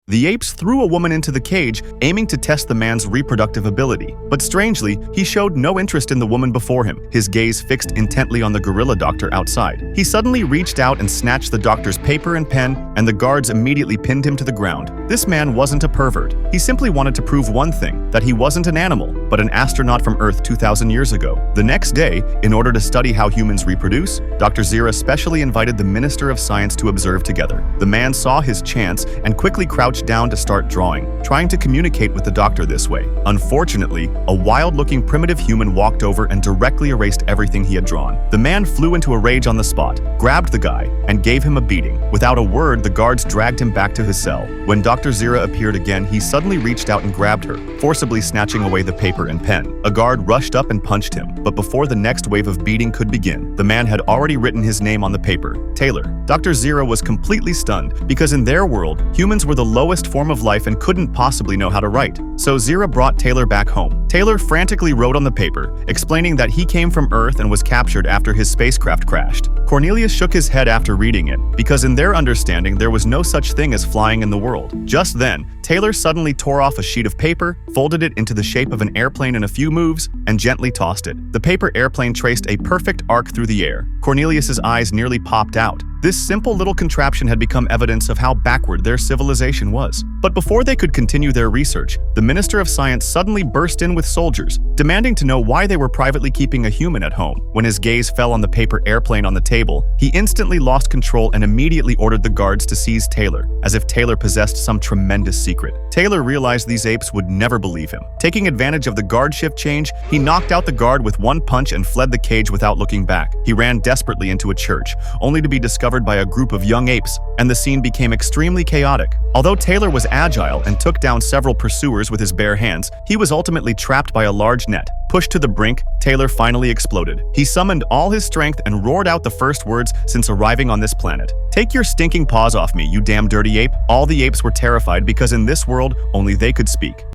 The apes threw a woman into the cage, aiming to test the man's reproductive ability. But strangely, he showed no interest in the woman before him, his gaze fixed intently on the gorilla doctor outside. He suddenly reached out and snatched the doctor's paper and pen, and the guards immediately pinned him to the ground. This man wasn't a pervert. He simply wanted to prove one thing, that he wasn't an animal, but an astronaut from Earth 2,000 years ago. The next day, in order to study how humans reproduce, Dr. Zira specially invited the Minister of Science to observe together. The man saw his chance and quickly crouched down to start drawing, trying to communicate with the doctor this way. Unfortunately, a wild-looking primitive human walked over and directly erased everything he had drawn. The man flew into a rage on the spot, grabbed the guy, and gave him a beating. Without a word, the guards dragged him back to his cell. When Dr. Zira appeared again, he suddenly reached out and grabbed her, forcibly snatching away the paper and pen. A guard rushed up and punched him, but before the next wave of beating could begin, the man had already written his name on the paper, Taylor. Dr. Zira was completely stunned, because in their world, humans were the lowest form of life and couldn't possibly know how to write. So Zira brought Taylor back home. Taylor frantically wrote on the paper, explaining that he came from Earth and was captured after his spacecraft crashed. Cornelius shook his head after reading it, because in their understanding there was no such thing as flying in the world. Just then, Taylor suddenly tore off a sheet of paper, folded it into the shape of an airplane in a few moves, and gently tossed it. The paper airplane traced a perfect arc through the air. Cornelius's eyes nearly popped out. This simple little contraption had become evidence of how backward their civilization was. But before they could continue their research, the Minister of Science suddenly burst in with soldiers, demanding to know why they were privately keeping a human at home. When his gaze fell on the paper airplane on the table, he instantly lost control and immediately ordered the guards to seize Taylor, as if Taylor possessed some tremendous secret. Taylor realized these apes would never believe him. Taking advantage of the guard shift change, he knocked out the guard with one punch and fled the cage without looking back. He ran desperately into a church, only to be discovered by a group of young apes, and the scene became extremely chaotic. Although Taylor was agile and took down several pursuers with his bare hands, he was ultimately trapped by a large net. Pushed to the brink, Taylor finally exploded. He summoned all his strength and roared out the first words since arriving on this planet. "Take your stinking paws off me, you damn dirty ape." All the apes were terrified because in this world, only they could speak.